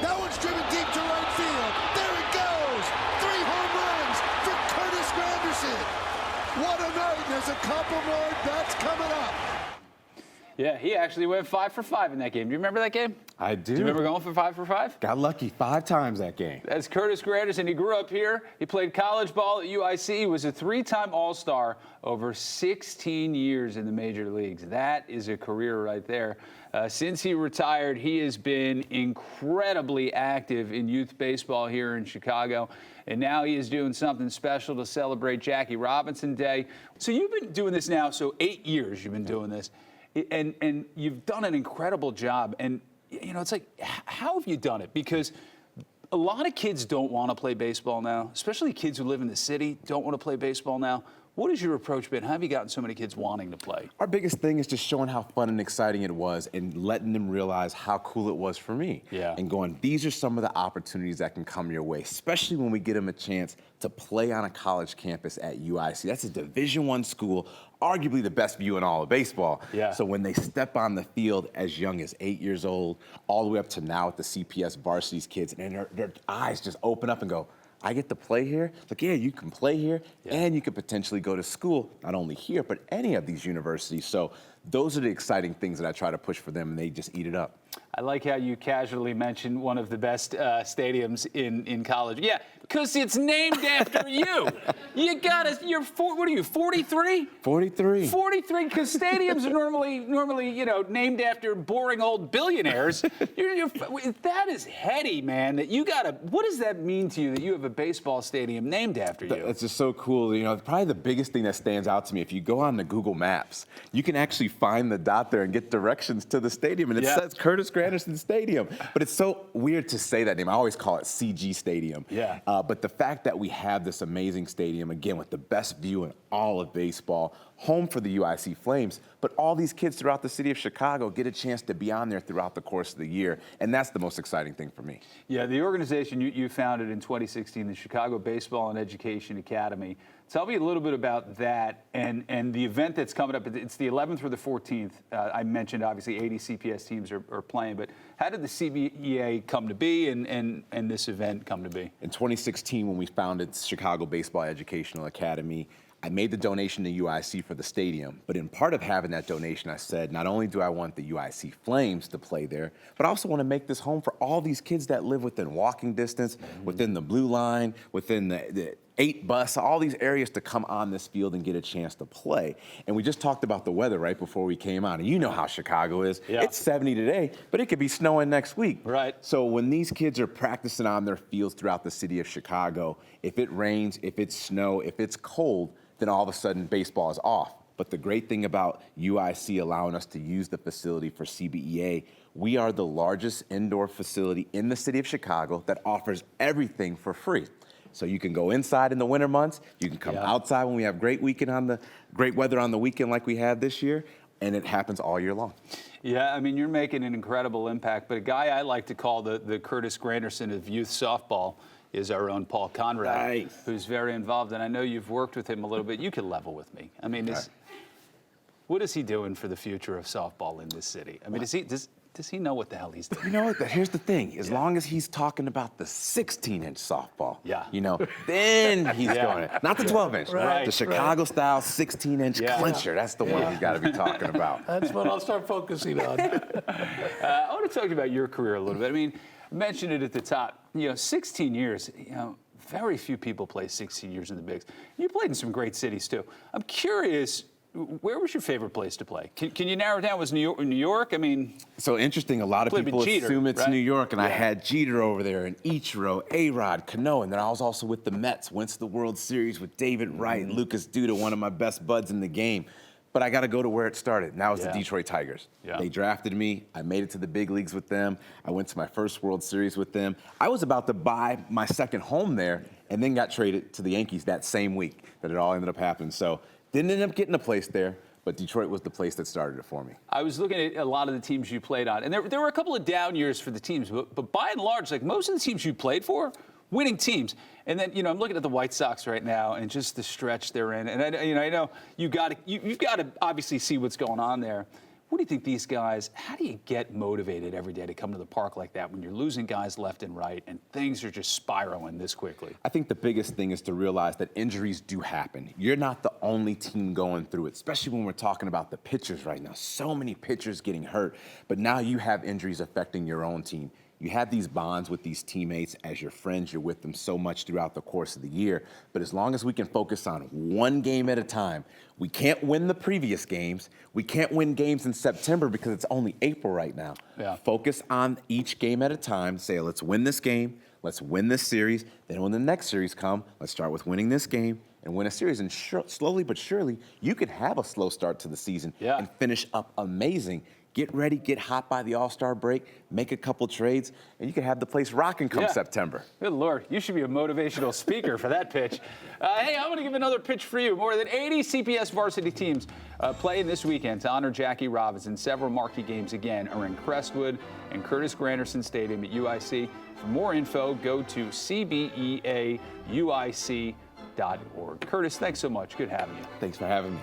That one's driven deep to right field. There it goes. 3 home runs for Curtis Granderson. What a night. There's a couple more bets coming up. Yeah, he actually went 5 for 5 in that game. Do you remember that game? I do. Do you remember going for 5 for 5? Got lucky 5 times that game. That's Curtis Granderson. He grew up here. He played college ball at UIC. He was a 3-time All-Star over 16 years in the major leagues. That is a career right there. Since he retired, he has been incredibly active in youth baseball here in Chicago. And now he is doing something special to celebrate Jackie Robinson Day. So you've been doing this now, so 8 years you've been doing this. And you've done an incredible job. And, you know, it's like, how have you done it? Because a lot of kids don't want to play baseball now, especially kids who live in the city don't want to play baseball now. What has your approach been? How have you gotten so many kids wanting to play? Our biggest thing is just showing how fun and exciting it was and letting them realize how cool it was for me. Yeah. And going, these are some of the opportunities that can come your way, especially when we get them a chance to play on a college campus at UIC. That's a Division I school, arguably the best view in all of baseball. Yeah. So when they step on the field as young as 8 years old, all the way up to now with the CPS varsities kids, and their eyes just open up and go, I get to play here? It's like, yeah, you can play here, and you could potentially go to school, not only here, but any of these universities. So those are the exciting things that I try to push for them, and they just eat it up. I like how you casually mentioned one of the best stadiums in college. Yeah, because it's named after you. You got to, what are you, 43? 43. 43, because stadiums are normally, you know, named after boring old billionaires. That is heady, man. That you got to, what does that mean to you that you have a baseball stadium named after you? It's just so cool. You know, probably the biggest thing that stands out to me, if you go on the Google Maps, you can actually find the dot there and get directions to the stadium, and it says Curtis Granderson Stadium. But it's so weird to say that name. I always call it CG Stadium. Yeah. But the fact that we have this amazing stadium, again, with the best view in all of baseball, home for the UIC Flames, but all these kids throughout the city of Chicago get a chance to be on there throughout the course of the year, and that's the most exciting thing for me. Yeah, the organization you founded in 2016, the Chicago Baseball and Education Academy. Tell me a little bit about that and the event that's coming up. It's the 11th through the 14th. I mentioned, obviously, 80 CPS teams are playing, but how did the CBEA come to be and this event come to be? In 2016, when we founded Chicago Baseball Educational Academy, I made the donation to UIC for the stadium, but in part of having that donation, I said, not only do I want the UIC Flames to play there, but I also want to make this home for all these kids that live within walking distance, within the blue line, within the 8 bus, all these areas to come on this field and get a chance to play. And we just talked about the weather right before we came on. And you know how Chicago is. Yeah. It's 70 today, but it could be snowing next week. Right. So when these kids are practicing on their fields throughout the city of Chicago, if it rains, if it's snow, if it's cold, then all of a sudden baseball is off. But the great thing about UIC allowing us to use the facility for CBEA, we are the largest indoor facility in the city of Chicago that offers everything for free. So you can go inside in the winter months, you can come outside when we have great weather on the weekend like we had this year, and it happens all year long. Yeah, I mean, you're making an incredible impact, but a guy I like to call the Curtis Granderson of youth softball is our own Paul Conrad, who's very involved, and I know you've worked with him a little bit. You can level with me. I mean, what is he doing for the future of softball in this city? I mean, does he know what the hell he's doing? You know what? Here's the thing. As long as he's talking about the 16-inch softball, you know, then he's going. Not the 12-inch. Right. The Chicago-style 16-inch clincher. That's the one he's got to be talking about. That's what I'll start focusing on. I want to talk about your career a little bit. I mean, I mentioned it at the top. You know, 16 years, you know, very few people play 16 years in the bigs. You played in some great cities, too. I'm curious, where was your favorite place to play? Can you narrow it down? Was New York? I mean, so interesting. A lot of people assume it's New York, and I had Jeter over there, and Ichiro, A-Rod, Cano, and then I was also with the Mets. Went to the World Series with David Wright, Lucas Duda, one of my best buds in the game. But I got to go to where it started, and that was the Detroit Tigers. They drafted me. I made it to the big leagues with them. I went to my first World Series with them. I was about to buy my second home there, and then got traded to the Yankees that same week that it all ended up happening. So didn't end up getting a place there, but Detroit was the place that started it for me. I was looking at a lot of the teams you played on, and there were a couple of down years for the teams, but by and large, like most of the teams you played for, winning teams. And then, you know, I'm looking at the White Sox right now and just the stretch they're in. And I know you've got to obviously see what's going on there. What do you think these guys, how do you get motivated every day to come to the park like that when you're losing guys left and right and things are just spiraling this quickly? I think the biggest thing is to realize that injuries do happen. You're not the only team going through it, especially when we're talking about the pitchers right now. So many pitchers getting hurt, but now you have injuries affecting your own team. You have these bonds with these teammates as your friends. You're with them so much throughout the course of the year. But as long as we can focus on one game at a time, we can't win the previous games. We can't win games in September because it's only April right now. Yeah. Focus on each game at a time. Say, let's win this game. Let's win this series. Then when the next series come, let's start with winning this game and win a series. And slowly but surely, you could have a slow start to the season and finish up amazing. Get ready, get hot by the All-Star break, make a couple trades, and you can have the place rocking come September. Good Lord, you should be a motivational speaker for that pitch. Hey, I'm going to give another pitch for you. More than 80 CPS varsity teams playing this weekend to honor Jackie Robinson. Several marquee games, again, are in Crestwood and Curtis Granderson Stadium at UIC. For more info, go to cbeauic.org. Curtis, thanks so much. Good having you. Thanks for having me.